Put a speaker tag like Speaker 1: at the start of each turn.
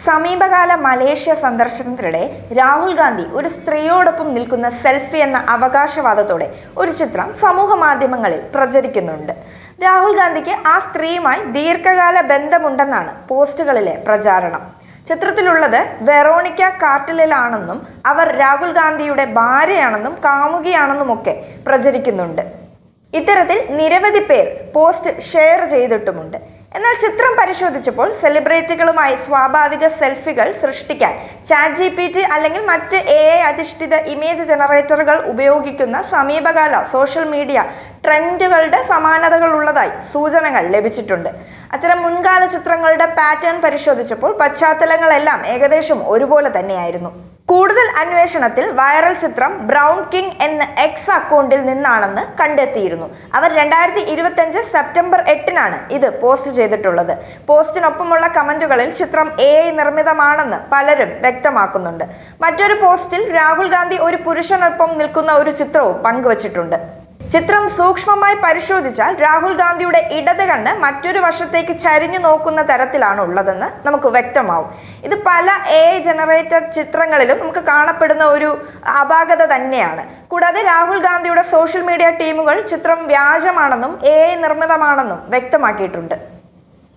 Speaker 1: സമീപകാല മലേഷ്യ സന്ദർശനത്തിനിടെ രാഹുൽ ഗാന്ധി ഒരു സ്ത്രീയോടൊപ്പം നിൽക്കുന്ന സെൽഫി എന്ന അവകാശവാദത്തോടെ ഒരു ചിത്രം സമൂഹ മാധ്യമങ്ങളിൽ പ്രചരിക്കുന്നുണ്ട്. രാഹുൽ ഗാന്ധിക്ക് ആ സ്ത്രീയുമായി ദീർഘകാല ബന്ധമുണ്ടെന്നാണ് പോസ്റ്റുകളിലെ പ്രചാരണം. ചിത്രത്തിലുള്ളത് വെറോണിക്ക കാർട്ടിലാണെന്നും അവർ രാഹുൽ ഗാന്ധിയുടെ ഭാര്യയാണെന്നും കാമുകിയാണെന്നുമൊക്കെ പ്രചരിക്കുന്നുണ്ട്. ഇത്തരത്തിൽ നിരവധി പേർ പോസ്റ്റ് ഷെയർ ചെയ്തിട്ടുമുണ്ട്. എന്നാൽ ചിത്രം പരിശോധിച്ചപ്പോൾ സെലിബ്രിറ്റികളുമായി സ്വാഭാവിക സെൽഫികൾ സൃഷ്ടിക്കാൻ ChatGPT അല്ലെങ്കിൽ മറ്റ് AI അധിഷ്ഠിത ഇമേജ് ജനറേറ്ററുകൾ ഉപയോഗിക്കുന്ന സമീപകാല സോഷ്യൽ മീഡിയ ട്രെൻഡുകളുടെ സമാനതകൾ ഉള്ളതായി സൂചനകൾ ലഭിച്ചിട്ടുണ്ട്. അത്തരം മുൻകാല ചിത്രങ്ങളുടെ പാറ്റേൺ പരിശോധിച്ചപ്പോൾ പശ്ചാത്തലങ്ങളെല്ലാം ഏകദേശം ഒരുപോലെ തന്നെയായിരുന്നു. കൂടുതൽ അന്വേഷണത്തിൽ വൈറൽ ചിത്രം ബ്രൗൺ കിങ് എന്ന X അക്കൗണ്ടിൽ നിന്നാണെന്ന് കണ്ടെത്തിയിരുന്നു. അവർ 2025 സെപ്റ്റംബർ 8 ഇത് പോസ്റ്റ് ചെയ്തിട്ടുള്ളത്. പോസ്റ്റിനൊപ്പമുള്ള കമന്റുകളിൽ ചിത്രം AI നിർമ്മിതമാണെന്ന് പലരും വ്യക്തമാക്കുന്നുണ്ട്. മറ്റൊരു പോസ്റ്റിൽ രാഹുൽ ഗാന്ധി ഒരു പുരുഷനൊപ്പം നിൽക്കുന്ന ഒരു ചിത്രവും പങ്കുവച്ചിട്ടുണ്ട്. ചിത്രം സൂക്ഷ്മമായി പരിശോധിച്ചാൽ രാഹുൽ ഗാന്ധിയുടെ ഇടത് കണ്ണ് മറ്റൊരു വശത്തേക്ക് ചരിഞ്ഞു നോക്കുന്ന തരത്തിലാണ് ഉള്ളതെന്ന് നമുക്ക് വ്യക്തമാവും. ഇത് പല AI ജനറേറ്റഡ് ചിത്രങ്ങളിലും നമുക്ക് കാണപ്പെടുന്ന ഒരു അപാകത തന്നെയാണ്. കൂടാതെ രാഹുൽ ഗാന്ധിയുടെ സോഷ്യൽ മീഡിയ ടീമുകൾ ചിത്രം വ്യാജമാണെന്നും AI നിർമ്മിതമാണെന്നും വ്യക്തമാക്കിയിട്ടുണ്ട്.